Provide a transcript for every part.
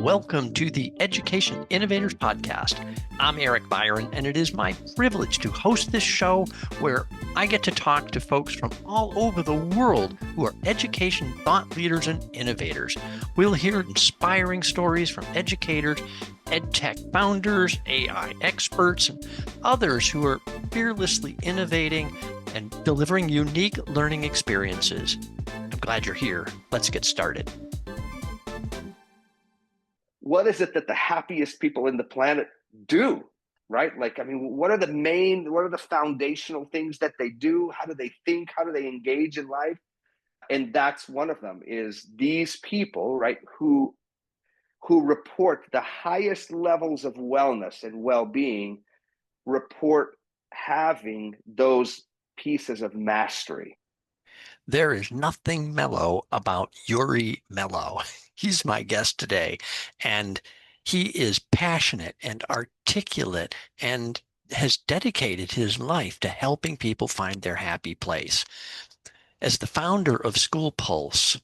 Welcome to the Education Innovators Podcast. I'm Eric Byron, and it is my privilege to host this show where I get to talk to folks from all over the world who are education thought leaders and innovators. We'll hear inspiring stories from educators, EdTech founders, AI experts, and others who are fearlessly innovating and delivering unique learning experiences. I'm glad you're here. Let's get started. What is it that the happiest people in the planet do, right? What are the foundational things that they do? How do they think? How do they engage in life? And that's one of them is these people, right, who report the highest levels of wellness and well-being, report having those pieces of mastery. There is nothing mellow about Iuri Melo. He's my guest today, and he is passionate and articulate and has dedicated his life to helping people find their happy place. As the founder of SchoolPulse,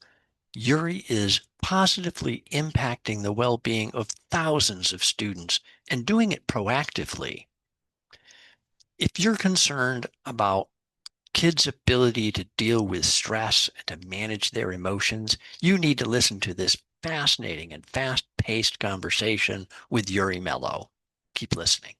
Iuri is positively impacting the well-being of thousands of students and doing it proactively. If you're concerned about kids' ability to deal with stress and to manage their emotions, you need to listen to this fascinating and fast-paced conversation with Iuri Melo. Keep listening.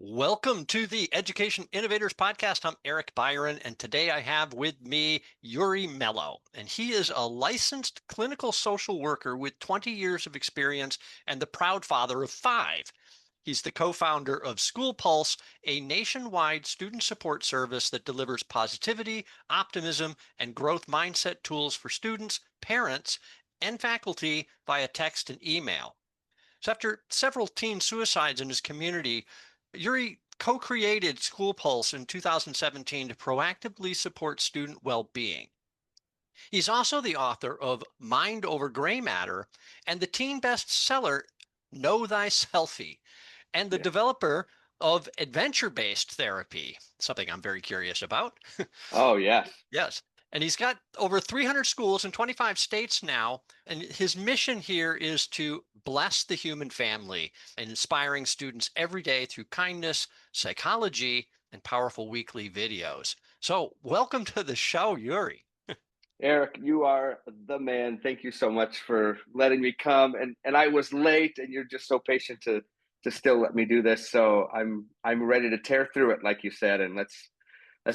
Welcome to the Education Innovators Podcast. I'm Eric Byron, and today I have with me Iuri Melo, and he is a licensed clinical social worker with 20 years of experience and the proud father of 5. He's the co-founder of SchoolPulse, a nationwide student support service that delivers positivity, optimism, and growth mindset tools for students, parents, and faculty via text and email. So after several teen suicides in his community, Iuri co-created SchoolPulse in 2017 to proactively support student well-being. He's also the author of Mind Over Gray Matter and the teen bestseller Know Thyselfie, and the developer of adventure-based therapy, something I'm very curious about. Oh, yes. Yes. And he's got over 300 schools in 25 states now. And his mission here is to bless the human family and inspiring students every day through kindness, psychology, and powerful weekly videos. So welcome to the show, Iuri. Eric, you are the man. Thank you so much for letting me come. And I was late, and you're just so patient to still let me do this. So I'm ready to tear through it, like you said, and let's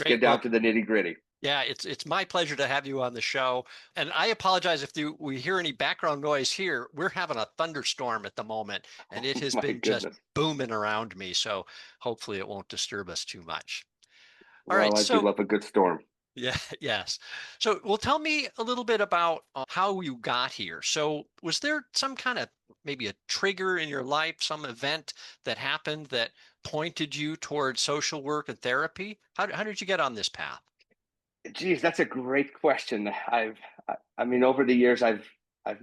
get down to the nitty-gritty. Yeah, it's my pleasure to have you on the show. And I apologize if we hear any background noise here. We're having a thunderstorm at the moment, and it has been just booming around me. So hopefully it won't disturb us too much. All right. I do love a good storm. Yeah, yes. So, well, tell me a little bit about how you got here. So was there some kind of maybe a trigger in your life, some event that happened that pointed you towards social work and therapy? How did you get on this path? Geez, that's a great question. Over the years, I've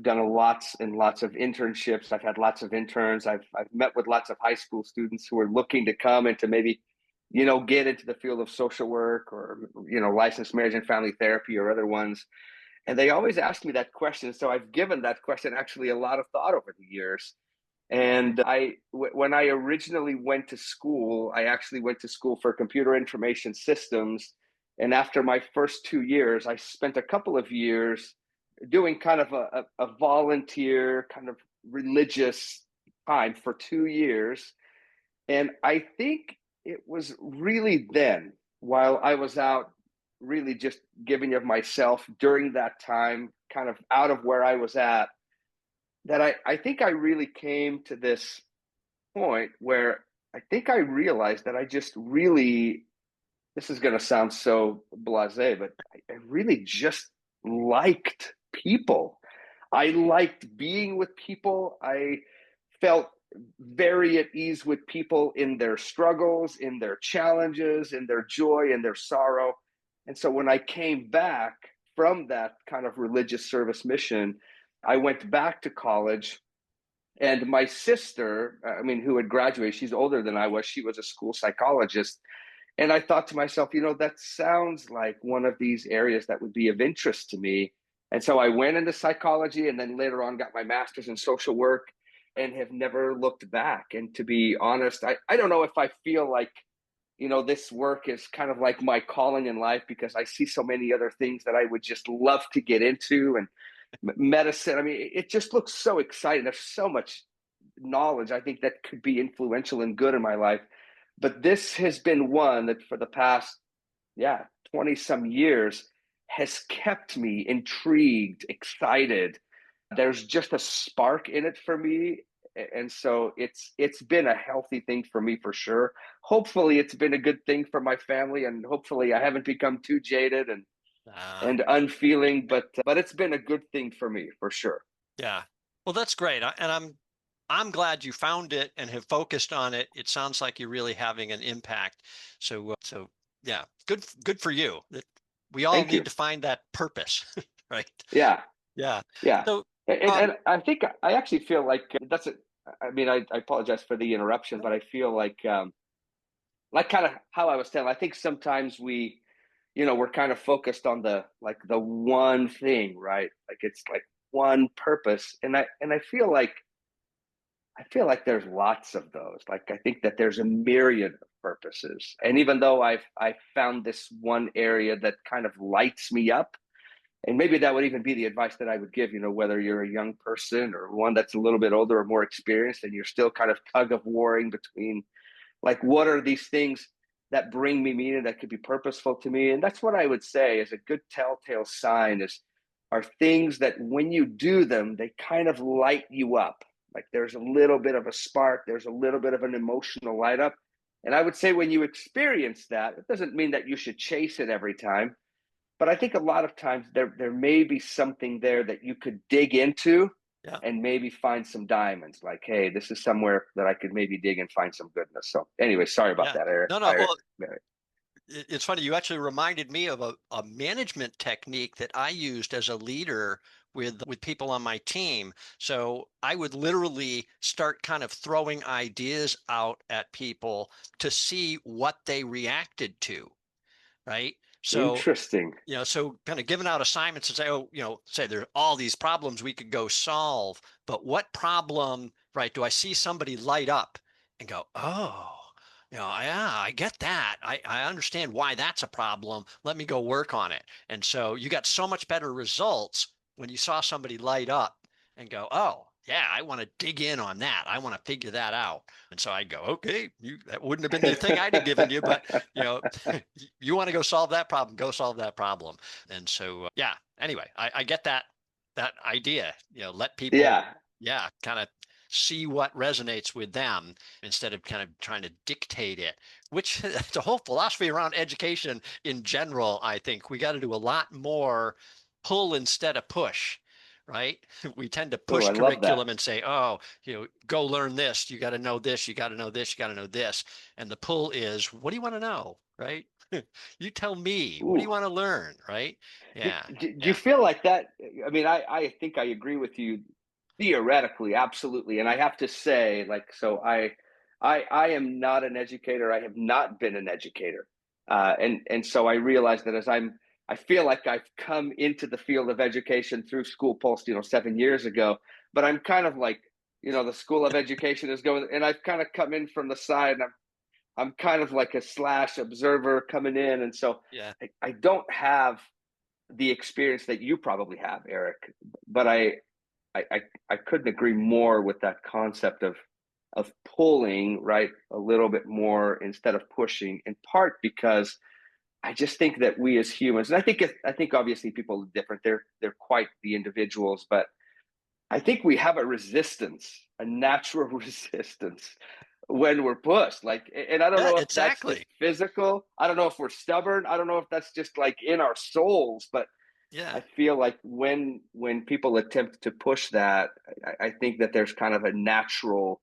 done lots and lots of internships. I've had lots of interns. I've met with lots of high school students who are looking to come into maybe, get into the field of social work or, licensed marriage and family therapy or other ones. And they always ask me that question. So I've given that question actually a lot of thought over the years. And when I originally went to school, I actually went to school for computer information systems. And after my first 2 years, I spent a couple of years doing kind of a volunteer kind of religious time for 2 years. And I think it was really then, while I was out really just giving of myself during that time, kind of out of where I was at, that I think I really came to this point where I think I realized that I just really, this is going to sound so blasé, but I really just liked people. I liked being with people. I felt very at ease with people in their struggles, in their challenges, in their joy, in their sorrow. And so when I came back from that kind of religious service mission, I went back to college. And my sister, who had graduated, she's older than I was. She was a school psychologist. And I thought to myself, that sounds like one of these areas that would be of interest to me. And so I went into psychology and then later on got my master's in social work and have never looked back. And to be honest, I don't know if I feel like, this work is kind of like my calling in life because I see so many other things that I would just love to get into. And medicine, I mean, it just looks so exciting. There's so much knowledge I think that could be influential and good in my life. But this has been one that for the past, 20 some years has kept me intrigued, excited. There's just a spark in it for me. And so it's been a healthy thing for me for sure. Hopefully it's been a good thing for my family, and hopefully I haven't become too jaded and unfeeling, but it's been a good thing for me for sure. Yeah. Well, that's great. And I'm glad you found it and have focused on it. It sounds like you're really having an impact. So yeah, good for you. That we all Thank need you. to find that purpose, right? Yeah. Yeah. Yeah. So And I think I actually feel like that's it. I mean, I apologize for the interruption, but I feel like kind of how I was telling, I think sometimes we're kind of focused on the one thing, right? Like it's like one purpose. And I feel like there's lots of those. Like I think that there's a myriad of purposes. And even though I found this one area that kind of lights me up, and maybe that would even be the advice that I would give, whether you're a young person or one that's a little bit older or more experienced, and you're still kind of tug of warring between like, what are these things that bring me meaning that could be purposeful to me? And that's what I would say is a good telltale sign are things that when you do them, they kind of light you up. Like there's a little bit of a spark, there's a little bit of an emotional light up. And I would say when you experience that, it doesn't mean that you should chase it every time, but I think a lot of times there may be something there that you could dig into yeah, and maybe find some diamonds. Like, hey, this is somewhere that I could maybe dig and find some goodness. So, anyway, sorry about yeah. that, Eric. No, no. Eric. Well, it's funny. You actually reminded me of a management technique that I used as a leader with people on my team. So I would literally start kind of throwing ideas out at people to see what they reacted to, right? So, Interesting. so kind of giving out assignments and say, oh, say there are all these problems we could go solve, but what problem, right, do I see somebody light up and go, oh, yeah, I get that. I understand why that's a problem. Let me go work on it. And so you got so much better results when you saw somebody light up and go, oh, yeah, I want to dig in on that. I want to figure that out. And so I'd go, okay, that wouldn't have been the thing I'd have given you, but you want to go solve that problem, go solve that problem. And so, yeah, anyway, I get that idea, let people, Yeah. kind of see what resonates with them instead of kind of trying to dictate it, which the whole philosophy around education in general. I think we got to do a lot more pull instead of push, right? We tend to Oh, push I love curriculum that. and say, oh, go learn this. You got to know this. You got to know this. You got to know this. And the pull is, what do you want to know, right? You tell me, what do you Ooh. want to learn, right? Do, Yeah, do you yeah, feel like that? I mean, I think I agree with you theoretically, absolutely. And I have to say, like, so I am not an educator. I have not been an educator. And so I realize that I feel like I've come into the field of education through SchoolPulse, 7 years ago, but I'm kind of like, the school of education is going, and I've kind of come in from the side, and I'm kind of like a slash observer coming in. And so yeah, I don't have the experience that you probably have, Eric, but I couldn't agree more with that concept of pulling, right, a little bit more instead of pushing, in part because I just think that we as humans, and I think obviously people are different. They're quite the individuals, but I think we have a resistance, a natural resistance when we're pushed. Like, and I don't yeah, know if that's just exactly. physical. I don't know if we're stubborn. I don't know if that's just like in our souls, but Yeah, I feel like when people attempt to push that, I think that there's kind of a natural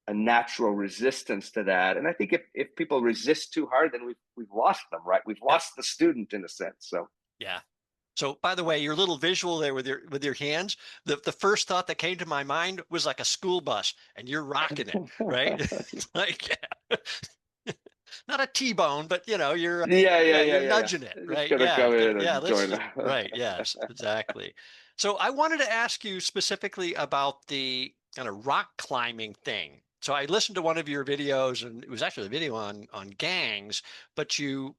resistance to that. And I think if people resist too hard, then we've lost them, right? We've yep, lost the student in a sense. So yeah. So by the way, your little visual there with your hands, the first thought that came to my mind was like a school bus and you're rocking it, right? It's like, yeah. not a T-bone, but you're Yeah. nudging it, They're just right? gonna Yeah. come in Yeah. and Let's join just, us. right. Yes, exactly. So I wanted to ask you specifically about the kind of rock climbing thing. So I listened to one of your videos, and it was actually a video on gangs, but you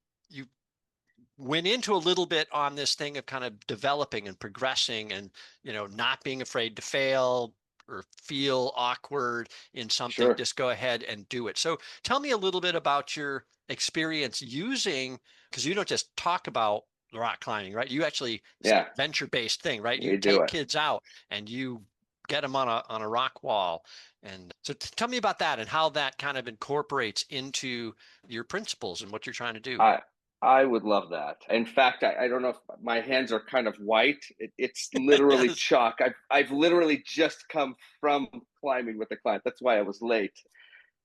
went into a little bit on this thing of kind of developing and progressing and, not being afraid to fail or feel awkward in something. Sure. Just go ahead and do it. So tell me a little bit about your experience using, because you don't just talk about rock climbing, right? You actually, it's Yeah, a venture-based thing, right? You we do take it. kids out and you get them on a rock wall. And so tell me about that and how that kind of incorporates into your principles and what you're trying to do. I I would love that. In fact, I don't know if my hands are kind of white. It's literally Yes. chalk. I've literally just come from climbing with the client. That's why I was late.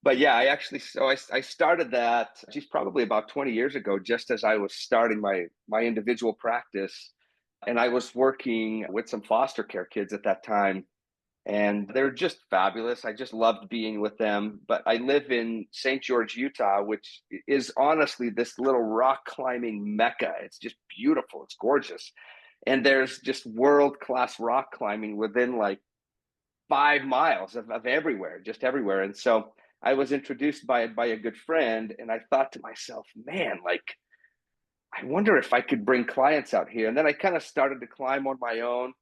But yeah, I actually I started that, geez, probably about 20 years ago, just as I was starting my individual practice. And I was working with some foster care kids at that time, and they're just fabulous. I just loved being with them. But I live in St. George, Utah, which is honestly this little rock climbing mecca. It's just beautiful. It's gorgeous. And there's just world class rock climbing within like 5 miles of everywhere, just everywhere. And so I was introduced by a good friend, and I thought to myself, man, like I wonder if I could bring clients out here. And then I kind of started to climb on my own,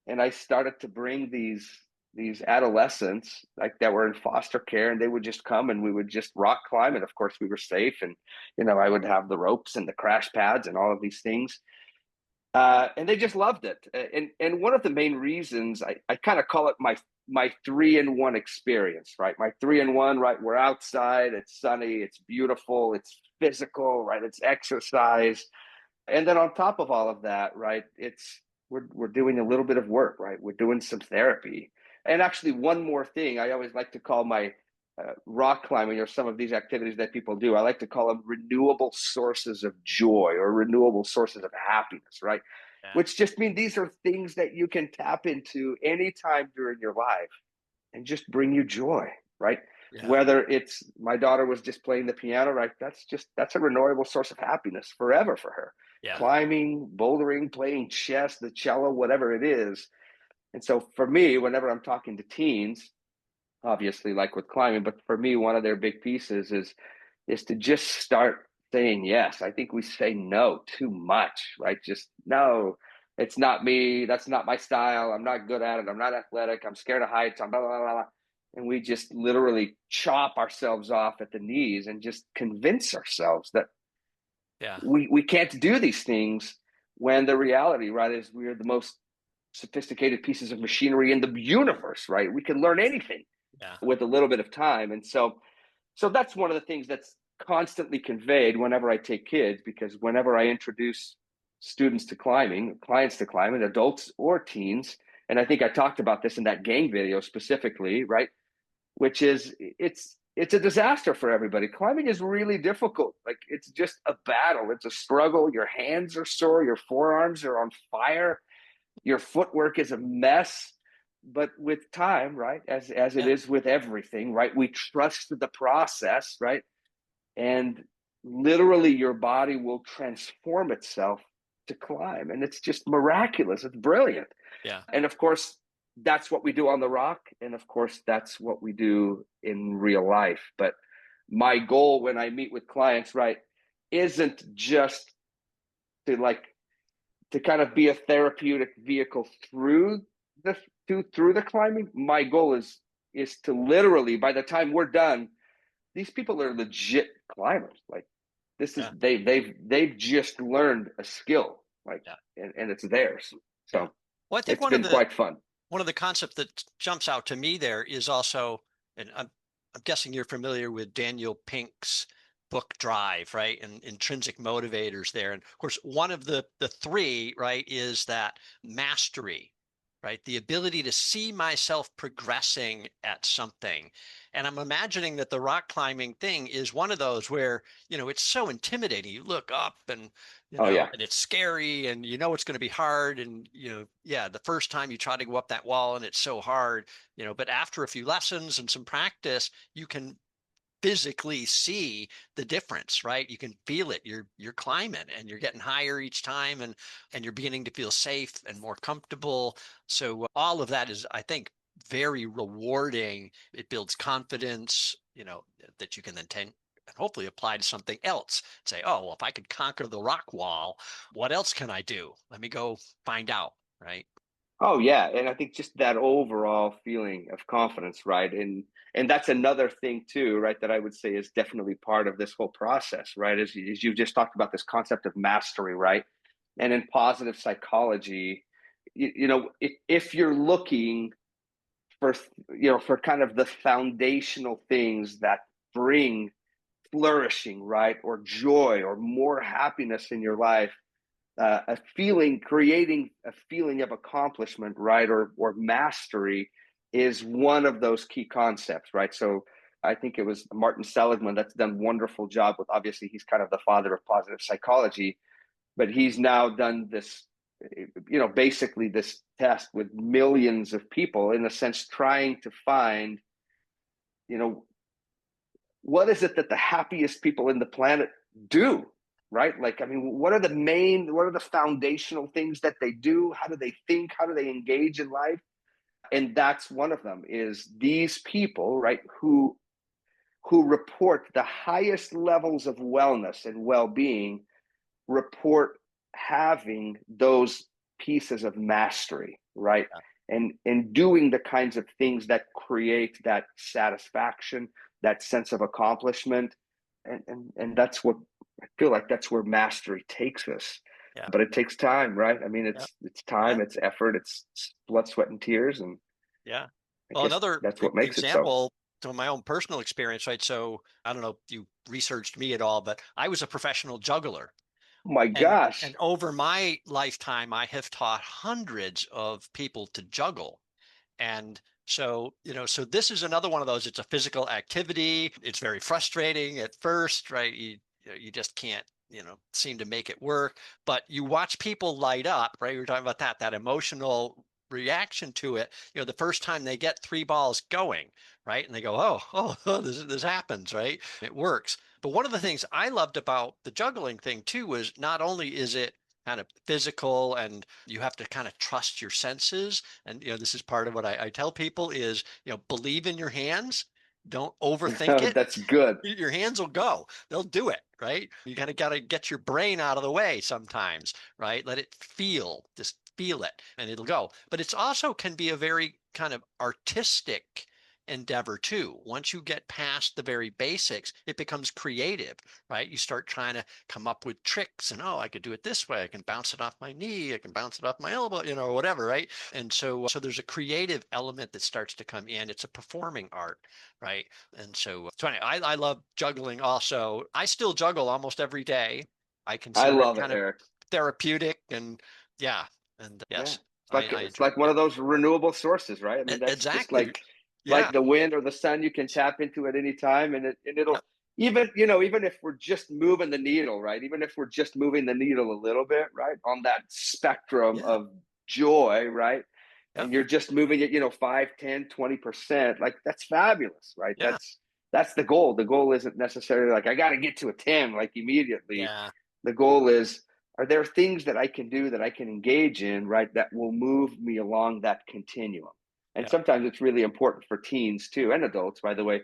and I started to bring these adolescents like that were in foster care, and they would just come and we would just rock climb. And of course, we were safe, and I would have the ropes and the crash pads and all of these things. And they just loved it. And one of the main reasons I kind of call it my 3-in-1 experience, right? My 3-in-1, right? We're outside, it's sunny, it's beautiful, it's physical, right? It's exercise. And then on top of all of that, right, we're doing a little bit of work, right? We're doing some therapy. And actually, one more thing, I always like to call my rock climbing or some of these activities that people do, I like to call them renewable sources of joy or renewable sources of happiness, right? Yeah. Which just mean these are things that you can tap into anytime during your life and just bring you joy, right? Yeah. Whether it's my daughter was just playing the piano, right? That's a renewable source of happiness forever for her. Yeah. Climbing, bouldering, playing chess, the cello, whatever it is. And so for me, whenever I'm talking to teens, obviously like with climbing, but for me, one of their big pieces is to just start saying yes. I think we say no too much, right? Just no, it's not me. That's not my style. I'm not good at it. I'm not athletic. I'm scared of heights. I'm blah, blah, blah, blah. And we just literally chop ourselves off at the knees and just convince ourselves that Yeah. we can't do these things, when the reality, right, is we're the most sophisticated pieces of machinery in the universe, right? We can learn anything Yeah. with a little bit of time. And so that's one of the things that's constantly conveyed whenever I take kids, because whenever I introduce students to climbing, clients to climbing, adults or teens, and I think I talked about this in that gang video specifically, right? Which is it's a disaster for everybody. Climbing is really difficult. Like it's just a battle. It's a struggle. Your hands are sore, your forearms are on fire, your footwork is a mess. But with time, right, as it Yeah. is with everything, right, we trust the process, right? And literally your body will transform itself to climb, and it's just miraculous. It's brilliant. Yeah. And of course, that's what we do on the rock, and of course that's what we do in real life. But my goal when I meet with clients, right, isn't just to like to kind of be a therapeutic vehicle the through the climbing. My goal is to literally, by the time we're done, these people are legit climbers. Like this is Yeah. they've just learned a skill, like, Yeah. and it's theirs. Yeah. So Well, I think it's been quite fun. one of the concepts that jumps out to me there is also, and I'm guessing you're familiar with Daniel Pink's book Drive, right? And intrinsic motivators there. And of course, one of the three, right, is that mastery, right? The ability to see myself progressing at something. And I'm imagining that the rock climbing thing is one of those where, it's so intimidating. You look up and Oh yeah. and it's scary and it's going to be hard. And, yeah, the first time you try to go up that wall and it's so hard, but after a few lessons and some practice, you can physically see the difference, right? You can feel it. You're climbing and you're getting higher each time, and you're beginning to feel safe and more comfortable. So all of that is, I think, very rewarding. It builds confidence, that you can then and hopefully apply to something else. Say, oh, well, if I could conquer the rock wall, what else can I do? Let me go find out, right? Oh yeah, and I think just that overall feeling of confidence, right? And that's another thing too, right? That I would say is definitely part of this whole process, right? As you just talked about this concept of mastery, right? And in positive psychology, if you're looking for for kind of the foundational things that bring flourishing, right, or joy or more happiness in your life, creating a feeling of accomplishment, right, or mastery is one of those key concepts, right? So I think it was Martin Seligman that's done a wonderful job with, obviously he's kind of the father of positive psychology, but he's now done this, basically this test with millions of people, in a sense, trying to find, you know, what is it that the happiest people in the planet do, right? Like, I mean, what are the foundational things that they do? How do they think? How do they engage in life? And that's one of them, is these people, right, who report the highest levels of wellness and well-being, report having those pieces of mastery, right? And doing the kinds of things that create that satisfaction, that sense of accomplishment. And that's what I feel like, that's where mastery takes us. Yeah. But it takes time, right? I mean, Yeah. it's time, Yeah. it's effort, it's blood, sweat, and tears. And Yeah. I Well, guess another that's what makes it so. example to my own personal experience, right? So I don't know if you researched me at all, but I was a professional juggler. Oh my And gosh. over my lifetime, I have taught hundreds of people to juggle. And so, so this is another one of those. It's a physical activity. It's very frustrating at first, right? You just can't, seem to make it work. But you watch people light up, right? We were talking about that emotional reaction to it. The first time they get three balls going, right? And they go, oh, this happens, right? It works. But one of the things I loved about the juggling thing too was not only is it kind of physical and you have to kind of trust your senses. And, this is part of what I tell people is, believe in your hands. Don't overthink it. That's good. Your hands will go. They'll do it, right? You gotta get your brain out of the way sometimes, right? Let it just feel it and it'll go. But it's also can be a very kind of artistic endeavor too. Once you get past the very basics, it becomes creative, right? You start trying to come up with tricks and, oh, I could do it this way. I can bounce it off my knee. I can bounce it off my elbow, or whatever, right? And so there's a creative element that starts to come in. It's a performing art, right? And so it's funny. I love juggling also. I still juggle almost every day. I I consider it love it, kind of Eric. therapeutic and yeah. And Yeah. yes, I It's enjoy it. like one of those renewable sources, right? I mean, that's just Exactly. like Yeah. the wind or the sun. You can tap into at any time, and it'll Yep. even, even if we're just moving the needle, right? Even if we're just moving the needle a little bit, right, on that spectrum Yeah. of joy, right? Yep. And you're just moving it, 5, 10, 20%, like that's fabulous, right? Yeah. That's the goal. The goal isn't necessarily like I got to get to a 10 like immediately. Yeah. The goal is, are there things that I can do, that I can engage in, right, that will move me along that continuum? And Yep. sometimes it's really important for teens too, and adults, by the way,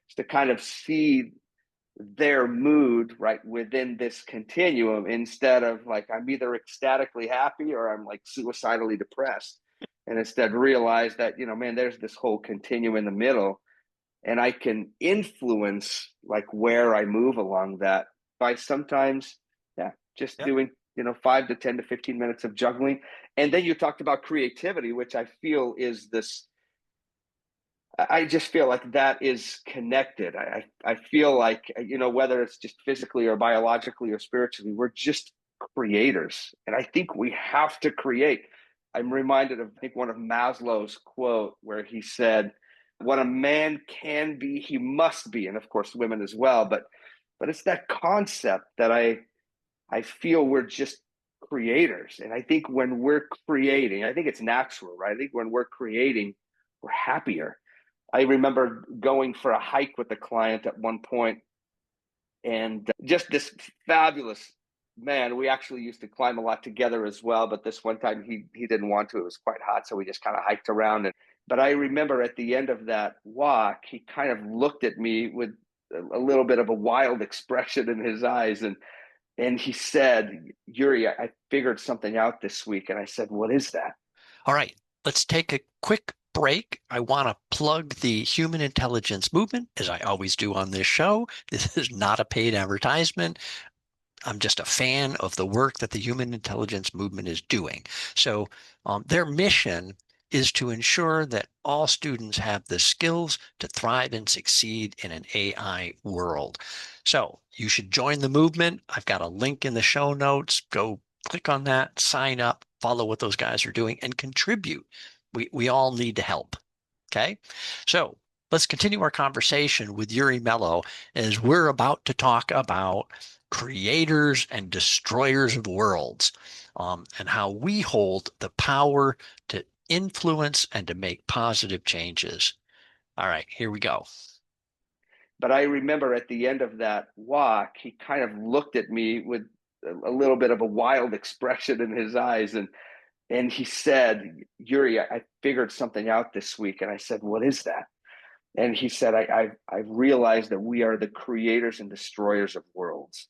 is to kind of see their mood right within this continuum, instead of like I'm either ecstatically happy or I'm like suicidally depressed. And instead realize that, man, there's this whole continuum in the middle, and I can influence like where I move along that by sometimes, yeah, just Yep. doing, 5 to 10 to 15 minutes of juggling. And then you talked about creativity, which I feel is this, I just feel like that is connected. I feel like, whether it's just physically or biologically or spiritually, we're just creators. And I think we have to create. I'm reminded of, I think, one of Maslow's quote where he said, what a man can be, he must be. And of course, women as well. But it's that concept that I feel we're just creators. And I think when we're creating, I think it's natural, right? I think when we're creating, we're happier. I remember going for a hike with a client at one point, and just this fabulous man. We actually used to climb a lot together as well, but this one time he didn't want to. It was quite hot, so we just kind of hiked around. And but I remember at the end of that walk, he kind of looked at me with a little bit of a wild expression in his eyes, and he said, "Iuri, I figured something out this week." And I said, "What is that?" All right, let's take a quick break. I want to plug the human intelligence movement, as I always do on this show. This is not a paid advertisement. I'm just a fan of the work that the human intelligence movement is doing. So their mission is to ensure that all students have the skills to thrive and succeed in an AI world. So you should join the movement. I've got a link in the show notes. Go click on that, sign up, follow what those guys are doing, and contribute. We all need to help. Okay. So let's continue our conversation with Iuri Melo as we're about to talk about creators and destroyers of worlds, and how we hold the power to influence and to make positive changes. All right, here we go. But I remember at the end of that walk, he kind of looked at me with a little bit of a wild expression in his eyes, and he said, "Iuri, I figured something out this week." And I said, "What is that?" And he said, I've realized that we are the creators and destroyers of worlds."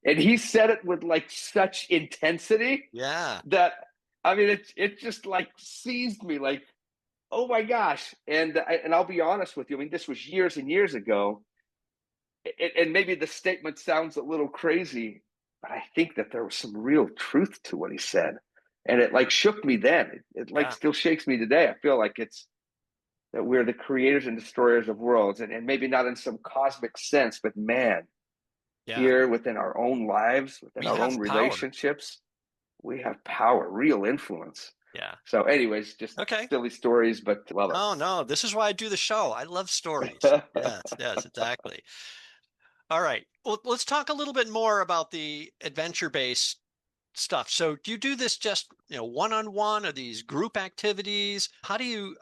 And he said it with like such intensity Yeah. that, I mean, it just like seized me, like, oh my gosh. And I'll be honest with you. I mean, this was years and years ago, and maybe the statement sounds a little crazy, but I think that there was some real truth to what he said, and it like shook me then. It like Yeah. still shakes me today. I feel like it's that we're the creators and destroyers of worlds, and maybe not in some cosmic sense, but man, Yeah. here within our own lives, within We our own have power. relationships, we have power, real influence. Yeah. So, anyways, just Okay. silly stories, but love No, no, this is why I do the show. I love stories. it. Yes, yes, exactly. All right. Well, let's talk a little bit more about the adventure-based stuff. So do you do this just, one-on-one, or these group activities? How do you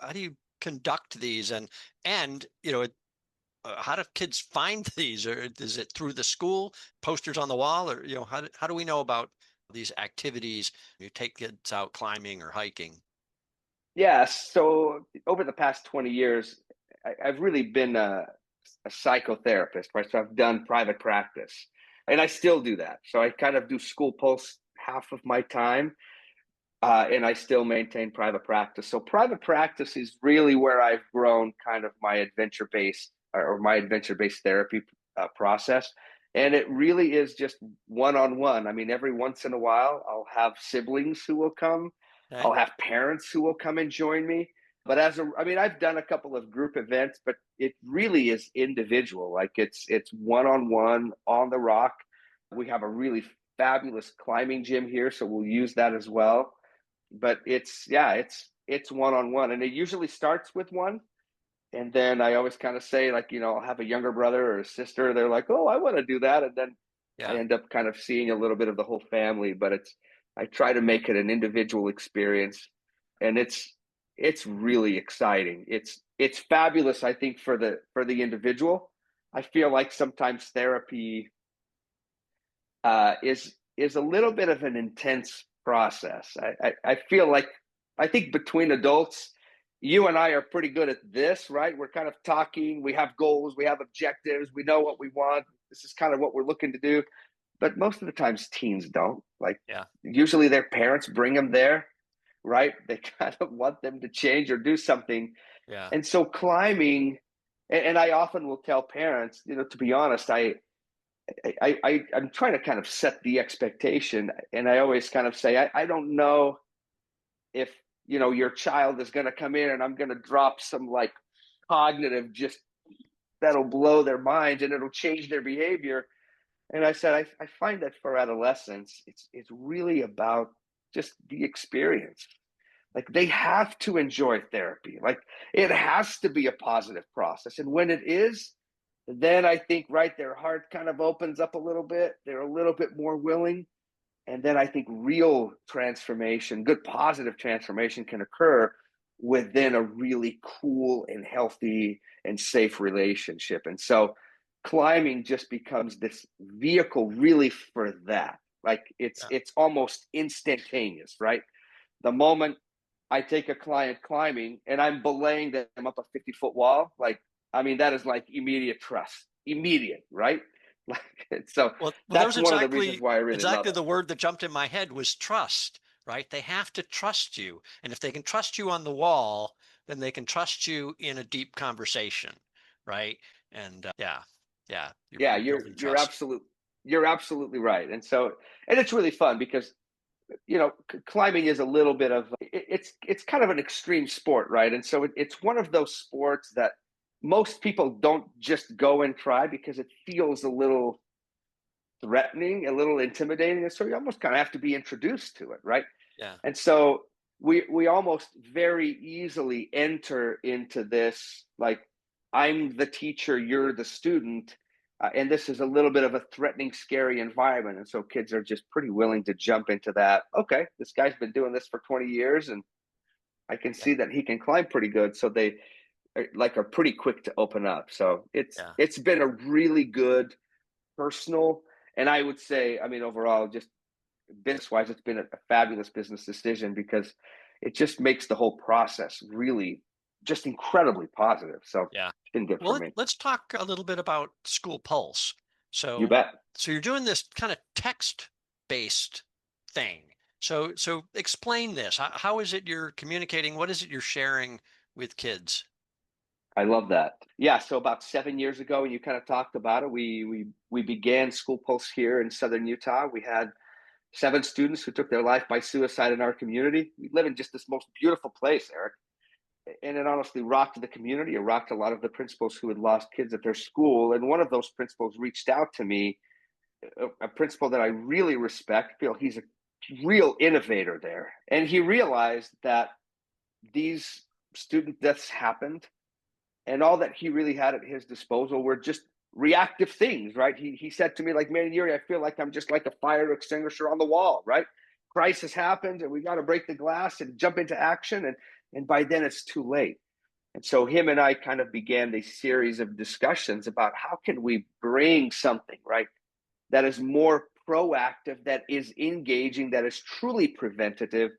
conduct these, and how do kids find these, or is it through the school posters on the wall, or how do we know about these activities? You take kids out climbing or hiking. Yeah. So, over the past 20 years, I've really been a psychotherapist, right? So, I've done private practice, and I still do that. So, I kind of do SchoolPulse half of my time, and I still maintain private practice. So private practice is really where I've grown kind of my adventure based therapy process. And it really is just one on one. I mean, every once in a while, I'll have siblings who will come, Okay. I'll have parents who will come and join me. But I mean, I've done a couple of group events, but it really is individual. Like it's one on one on the rock. We have a really fabulous climbing gym here, so we'll use that as well. But it's one on one, and it usually starts with one, and then I always kind of say, like, I'll have a younger brother or a sister. They're like, "Oh, I want to do that," and then I Yeah. end up kind of seeing a little bit of the whole family. But I try to make it an individual experience, and it's really exciting. It's fabulous, I think, for the individual. I feel like sometimes therapy is a little bit of an intense process. I feel like, I think between adults, you and I are pretty good at this, right? We're kind of talking, we have goals, we have objectives, we know what we want. This is kind of what we're looking to do. But most of the times teens don't. Like, Yeah. usually their parents bring them there, right? They kind of want them to change or do something. Yeah. And so climbing, and I often will tell parents, to be honest, I'm trying to kind of set the expectation, and I always kind of say, I don't know if your child is going to come in and I'm going to drop some like cognitive, just that'll blow their minds and it'll change their behavior. And I said, I find that for adolescents, it's really about just the experience. Like, they have to enjoy therapy. Like, it has to be a positive process, and when it is, then I think, right, their heart kind of opens up a little bit. They're a little bit more willing. And then I think real transformation, good positive transformation, can occur within a really cool and healthy and safe relationship. And so climbing just becomes this vehicle really for that. Like Yeah. it's almost instantaneous, right? The moment I take a client climbing and I'm belaying them up a 50-foot wall, like, I mean, that is like immediate trust, immediate, right? Like, so Well, that that's was one of the reasons why I really love exactly it. the word that jumped in my head was trust, right? They have to trust you. And if they can trust you on the wall, then they can trust you in a deep conversation, right? And yeah, yeah, Yeah, you're building trust. you're absolutely right. And so, and it's really fun because, you know, climbing is a little bit of it's kind of an extreme sport, right? And so it's one of those sports that most people don't just go and try because it feels a little threatening, a little intimidating, and so you almost kind of have to be introduced to it, right? Yeah. And so we almost very easily enter into this, like, I'm the teacher, you're the student, and this is a little bit of a threatening, scary environment, and so kids are just pretty willing to jump into that. Okay, this guy's been doing this for 20 years, and I can Yeah. see that he can climb pretty good, so they are pretty quick to open up. So Yeah. it's been a really good personal, and I would say, I mean, overall, just business wise, it's been a fabulous business decision because it just makes the whole process really just incredibly positive. So Yeah. it's been good Well, for me. let's talk a little bit about SchoolPulse. You So, bet. so you're doing this kind of text-based thing. So explain this. How is it you're communicating? What is it you're sharing with kids? I love that. Yeah. So about 7 years ago, you kind of talked about it. We began School Pulse here in Southern Utah. We had 7 students who took their life by suicide in our community. We live in just this most beautiful place, Eric. And it honestly rocked the community. It rocked a lot of the principals who had lost kids at their school. And one of those principals reached out to me, a principal that I really respect. Feel he's a real innovator there, and he realized that these student deaths happened, and all that he really had at his disposal were just reactive things. Right? He said to me, like, "Man, Yuri, I feel like I'm just like a fire extinguisher on the wall. Right? Crisis happened, and we got to break the glass and jump into action, and by then it's too late." And so him and I kind of began a series of discussions about how can we bring something, right, that is more proactive, that is engaging, that is truly preventative,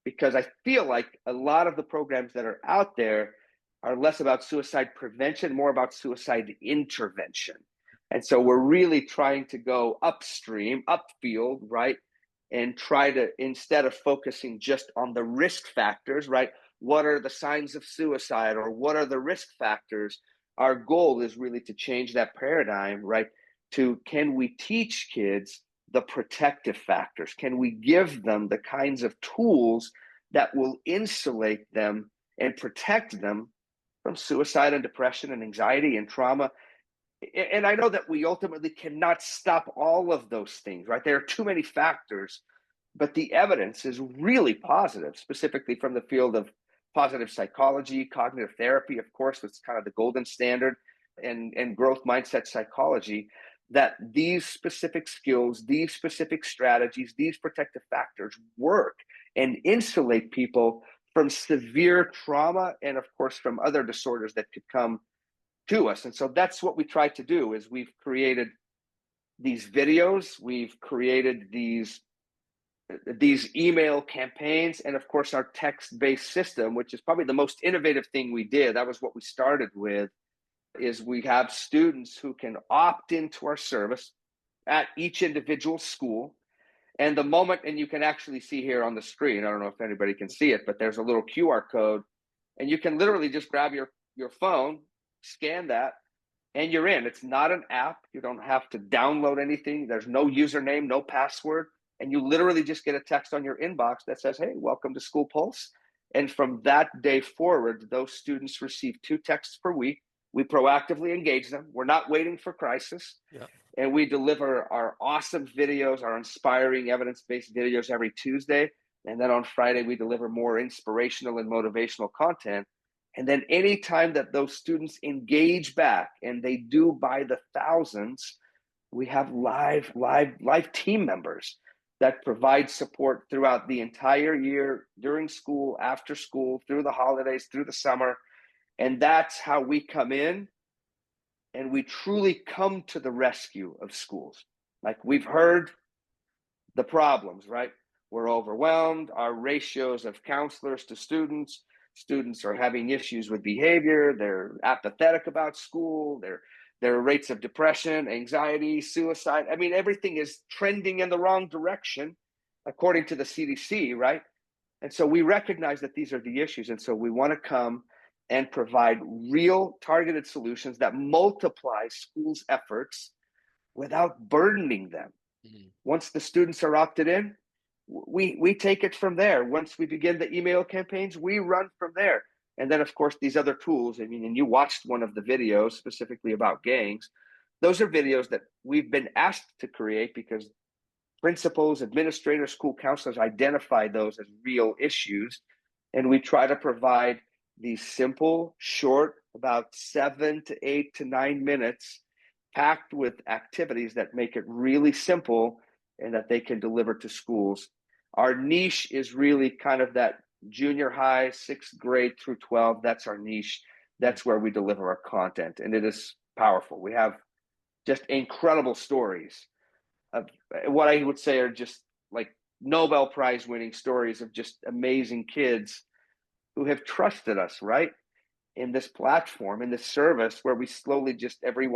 because I feel like a lot of the programs that are out there are less about suicide prevention, more about suicide intervention. And so we're really trying to go upstream, upfield, right? And try to, instead of focusing just on the risk factors, right? What are the signs of suicide or what are the risk factors? Our goal is really to change that paradigm, right? To can we teach kids the protective factors? Can we give them the kinds of tools that will insulate them and protect them from suicide and depression and anxiety and trauma? And I know that we ultimately cannot stop all of those things, right? There are too many factors, but the evidence is really positive, specifically from the field of positive psychology, cognitive therapy, of course, that's kind of the golden standard, and growth mindset psychology, that these specific skills, these specific strategies, these protective factors work and insulate people from severe trauma and, of course, from other disorders that could come to us. And so that's what we try to do is we've created these videos, we've created these email campaigns, and of course our text-based system, which is probably the most innovative thing we did. That was what we started with, is we have students who can opt into our service at each individual school. And the moment, and you can actually see here on the screen, I don't know if anybody can see it, but there's a little QR code, and you can literally just grab your phone, scan that, and you're in. It's not an app. You don't have to download anything. There's no username, no password. And you literally just get a text on your inbox that says, "Hey, welcome to School Pulse." And from that day forward, those students receive 2 texts per week. We proactively engage them. We're not waiting for crisis. Yeah. And we deliver our awesome videos, our inspiring evidence-based videos every Tuesday. And then on Friday, we deliver more inspirational and motivational content. And then anytime that those students engage back, and they do by the thousands, we have live team members that provide support throughout the entire year, during school, after school, through the holidays, through the summer. And that's how we come in and we truly come to the rescue of schools. Like, we've heard the problems, right? We're overwhelmed. Our ratios of counselors to students are having issues with behavior. They're apathetic about school. Their rates of depression, anxiety, suicide. I mean, everything is trending in the wrong direction, according to the CDC, right? And so we recognize that these are the issues. And so we want to come and provide real targeted solutions that multiply schools' efforts without burdening them. Mm-hmm. Once the students are opted in, we take it from there. Once we begin the email campaigns, we run from there. And then, of course, these other tools. I mean, and you watched one of the videos specifically about gangs. Those are videos that we've been asked to create because principals, administrators, school counselors identify those as real issues. And we try to provide these simple, short, about 7 to 8 to 9 minutes, packed with activities that make it really simple and that they can deliver to schools. Our niche is really kind of that junior high, 6th grade through 12. That's our niche. That's where we deliver our content. And it is powerful. We have just incredible stories of what I would say are just like Nobel Prize winning stories of just amazing kids who have trusted us, right? In this platform, in this service, where we slowly just every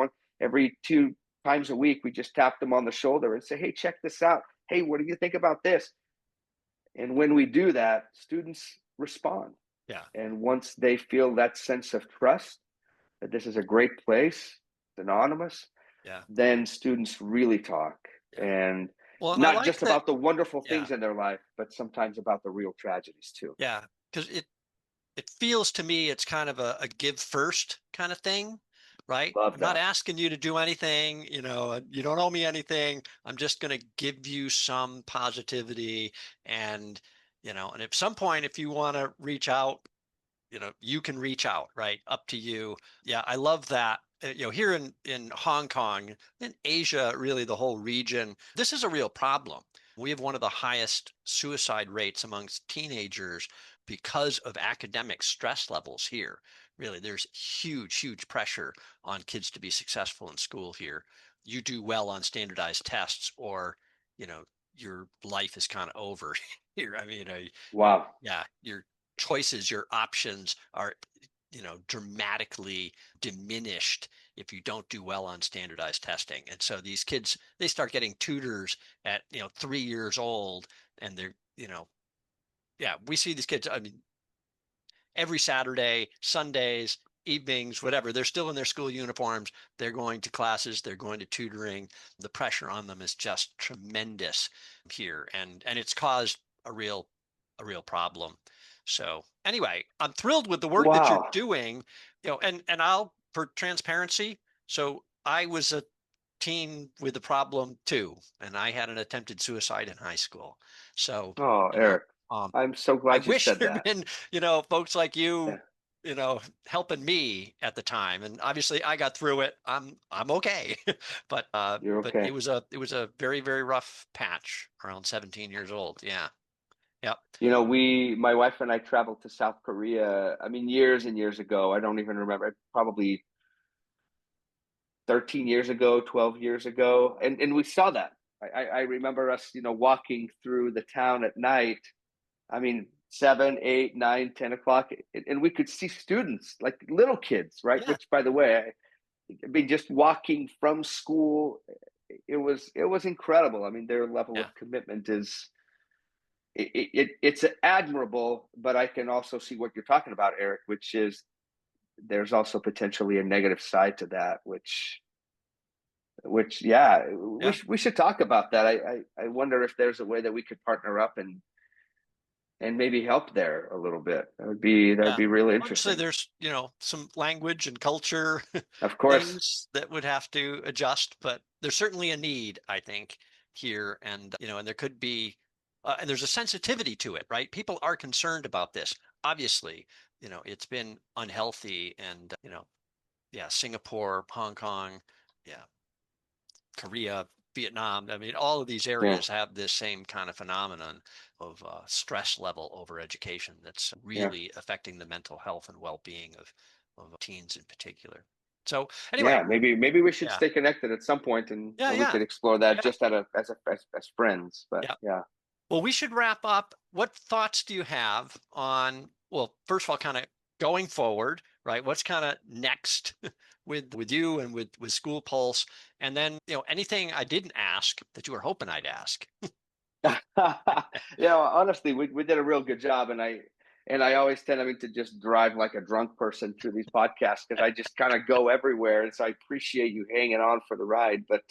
2 times a week, we just tap them on the shoulder and say, hey, check this out. Hey, what do you think about this? And when we do that, students respond. Yeah. And once they feel that sense of trust, that this is a great place, it's anonymous, then students really talk. And not just about the wonderful things in their life, but sometimes about the real tragedies too. Yeah, because it feels to me it's kind of a give first kind of thing, right? I'm not asking you to do anything, you don't owe me anything. I'm just going to give you some positivity, and and at some point, if you want to reach out, you can reach out, right? Up to you. Yeah, I love that. Here in Hong Kong, in Asia, really the whole region, this is a real problem. We have one of the highest suicide rates amongst teenagers because of academic stress levels here. Really, there's huge pressure on kids to be successful in school here. You do well on standardized tests, or your life is kind of over here. I mean, wow. Yeah, your choices, your options are dramatically diminished if you don't do well on standardized testing. And so these kids, they start getting tutors at 3 years old, and they're we see these kids, I mean, every Saturday, Sundays, evenings, whatever, they're still in their school uniforms. They're going to classes, they're going to tutoring. The pressure on them is just tremendous here, and it's caused a real problem. So anyway, I'm thrilled with the work that you're doing, and I'll, for transparency, so I was a teen with a problem too, and I had an attempted suicide in high school. So, Eric, I'm so glad I you wish said there'd that. been, folks like you, helping me at the time. And obviously I got through it. I'm okay. But You're okay. But it was a very, very rough patch around 17 years old. Yeah. Yep. My wife and I traveled to South Korea, I mean, years and years ago. I don't even remember, probably 13 years ago, 12 years ago. And we saw that. I remember us, walking through the town at night. I mean, 7, 8, 9, 10 o'clock. And we could see students, like little kids, right? Yeah. Which, by the way, I mean, just walking from school, it was incredible. I mean, their level of commitment is, it's admirable, but I can also see what you're talking about, Eric, which is there's also potentially a negative side to that, which we should talk about that. I wonder if there's a way that we could partner up and maybe help there a little bit. That'd be really interesting. Obviously, there's some language and culture of course things that would have to adjust, but there's certainly a need, I think, here, and and there could be, and there's a sensitivity to it, right? People are concerned about this. Obviously, it's been unhealthy, and Singapore, Hong Kong, Korea, Vietnam. I mean, all of these Yeah. areas have this same kind of phenomenon of stress level over education that's Yeah. really affecting the mental health and well-being of teens in particular. So anyway, Yeah. Maybe we should yeah, stay connected at some point, yeah, and we yeah, could explore that yeah, just as friends. But yeah. yeah. Well, we should wrap up. What thoughts do you have on, well, first of all, kind of going forward, right? What's kind of next with you and with SchoolPulse? And then, anything I didn't ask that you were hoping I'd ask. Yeah, honestly, we did a real good job, and I always tend, I mean, to just drive like a drunk person through these podcasts because I just kind of go everywhere, and so I appreciate you hanging on for the ride. But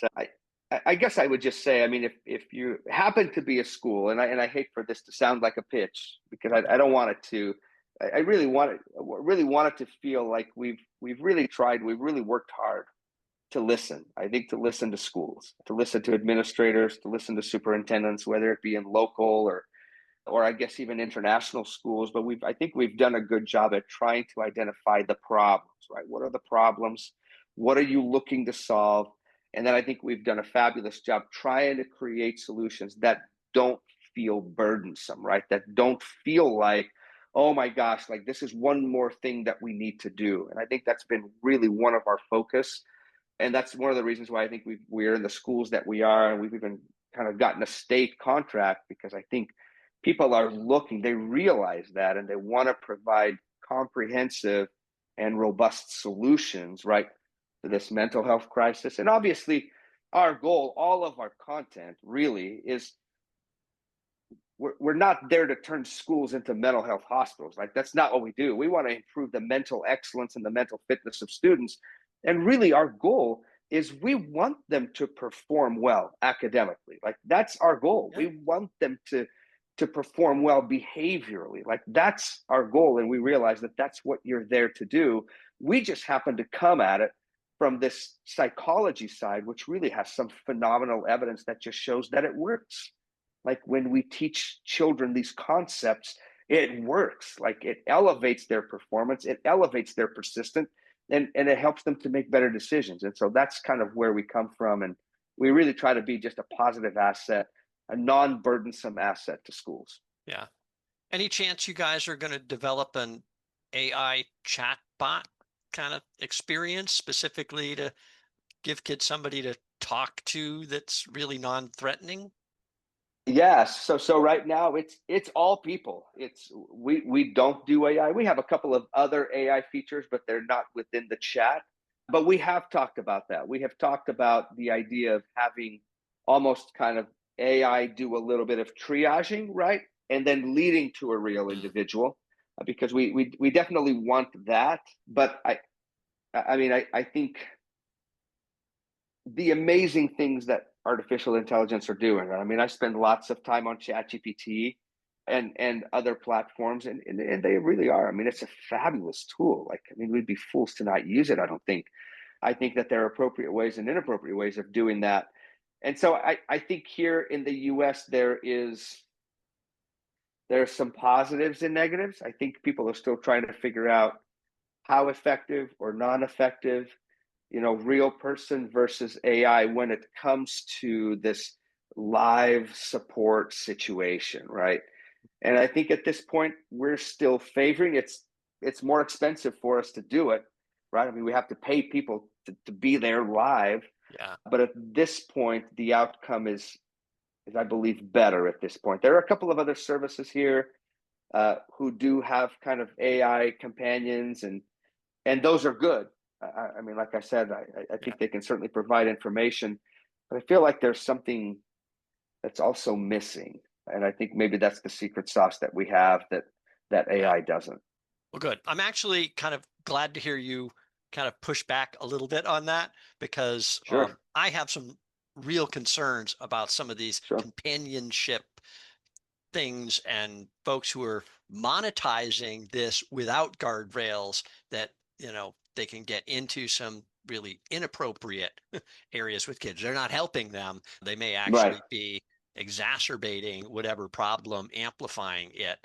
I guess I would just say, I mean, if you happen to be a school, and I hate for this to sound like a pitch because I don't want it to. I really want it to feel like we've really tried, we've really worked hard to listen. I think to listen to schools, to listen to administrators, to listen to superintendents, whether it be in local or I guess even international schools. But I think we've done a good job at trying to identify the problems, right? What are the problems? What are you looking to solve? And then I think we've done a fabulous job trying to create solutions that don't feel burdensome, right? That don't feel like, oh my gosh, like this is one more thing that we need to do. And I think that's been really one of our focus, and that's one of the reasons why I think we're in the schools that we are, and we've even kind of gotten a state contract, because I think people are looking, they realize that, and they want to provide comprehensive and robust solutions, right, to this mental health crisis. And obviously, our goal, all of our content really is, we're not there to turn schools into mental health hospitals. Like, that's not what we do. We want to improve the mental excellence and the mental fitness of students. And really, our goal is we want them to perform well academically. Like, that's our goal. Yeah. We want them to perform well behaviorally. Like, that's our goal. And we realize that that's what you're there to do. We just happen to come at it from this psychology side, which really has some phenomenal evidence that just shows that it works. Like, when we teach children these concepts, it works. Like, it elevates their performance, it elevates their persistence, and it helps them to make better decisions. And so that's kind of where we come from. And we really try to be just a positive asset, a non-burdensome asset to schools. Yeah. Any chance you guys are going to develop an AI chat bot kind of experience specifically to give kids somebody to talk to that's really non-threatening? Yes. So right now it's all people. It's we don't do AI. We have a couple of other AI features, but they're not within the chat. But we have talked about that. We have talked about the idea of having almost kind of AI do a little bit of triaging, right? And then leading to a real Mm. individual, because we definitely want that. But I mean, I think the amazing things that artificial intelligence are doing. I mean, I spend lots of time on ChatGPT and other platforms, and they really are. I mean, it's a fabulous tool. Like, I mean, we'd be fools to not use it, I don't think. I think that there are appropriate ways and inappropriate ways of doing that. And so I think here in the US there's some positives and negatives. I think people are still trying to figure out how effective or non-effective, real person versus AI when it comes to this live support situation, right? And I think at this point we're still favoring it's more expensive for us to do it, right? I mean, we have to pay people to be there live, Yeah. but at this point the outcome is I believe better at this point. There are a couple of other services here who do have kind of AI companions, and those are good. I mean, like I said, I Yeah. think they can certainly provide information, but I feel like there's something that's also missing, and I think maybe that's the secret sauce that we have that Yeah. AI doesn't. Well, good. I'm actually kind of glad to hear you kind of push back a little bit on that because Sure, I have some real concerns about some of these sure, companionship things and folks who are monetizing this without guardrails that, they can get into some really inappropriate areas with kids. They're not helping them. They may right. actually be exacerbating whatever problem, amplifying it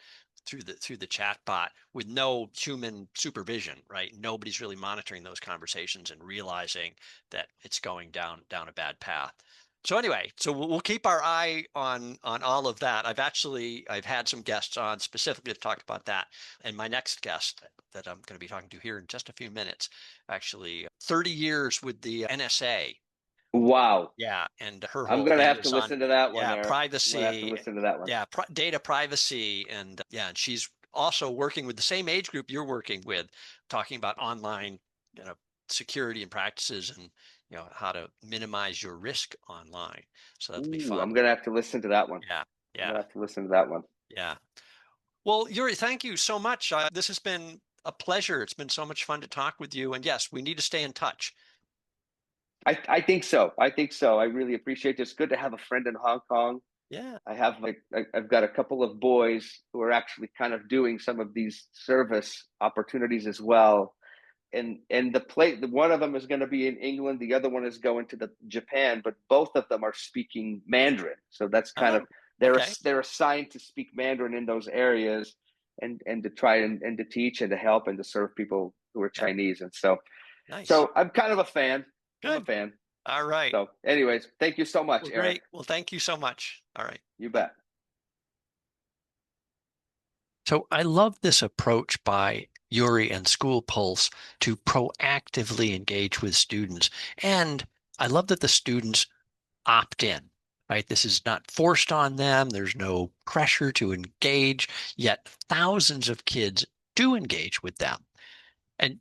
through the chat bot with no human supervision, right? Nobody's really monitoring those conversations and realizing that it's going down a bad path. So anyway, so we'll keep our eye on all of that. I've had some guests on specifically to talk about that. And my next guest that I'm going to be talking to here in just a few minutes, actually 30 years with the NSA. Wow. Yeah. And her I'm whole going to thing have to is on, listen to that one, yeah, Eric. I'm going to have to privacy. listen to that one. Yeah. Data privacy. And yeah, and she's also working with the same age group you're working with, talking about online, security and practices and, how to minimize your risk online. So that'll be Ooh, fun. I'm going to have to listen to that one. Yeah. I'm going Yeah. to have to listen to that one. Yeah. Well, Iuri, thank you so much. This has been a pleasure. It's been so much fun to talk with you. And yes, we need to stay in touch. I think so. I think so. I really appreciate it. It's good to have a friend in Hong Kong. Yeah. I've got a couple of boys who are actually kind of doing some of these service opportunities as well. And one of them is going to be in England, the other one is going to Japan, but both of them are speaking Mandarin. So that's kind of Oh, okay. they're assigned to speak Mandarin in those areas and to try and to teach and to help and to serve people who are Yep. Chinese. And Nice. so I'm kind of a fan. I'm a Good. fan. All right. So anyways, thank you so much, Well, Eric. great. Well, thank you so much. All right. You bet. So I love this approach by Iuri and SchoolPulse to proactively engage with students. And I love that the students opt in, right? This is not forced on them. There's no pressure to engage, yet thousands of kids do engage with them. And,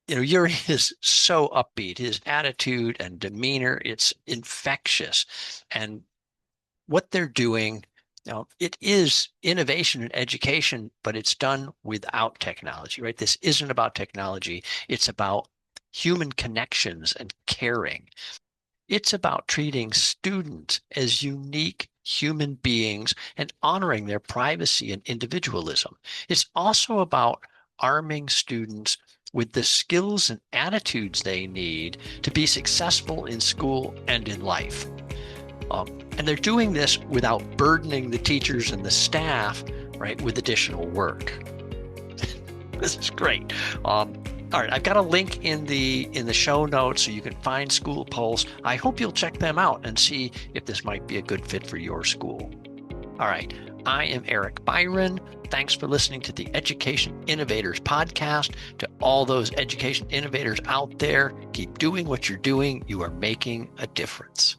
Yuri is so upbeat. His attitude and demeanor, it's infectious. And what they're doing, it is innovation in education, but it's done without technology, right? This isn't about technology. It's about human connections and caring. It's about treating students as unique human beings and honoring their privacy and individualism. It's also about arming students with the skills and attitudes they need to be successful in school and in life. And they're doing this without burdening the teachers and the staff, right, with additional work. This is great. All right, I've got a link in the show notes so you can find SchoolPulse. I hope you'll check them out and see if this might be a good fit for your school. All right, I am Eric Byron. Thanks for listening to the Education Innovators Podcast. To all those education innovators out there, keep doing what you're doing. You are making a difference.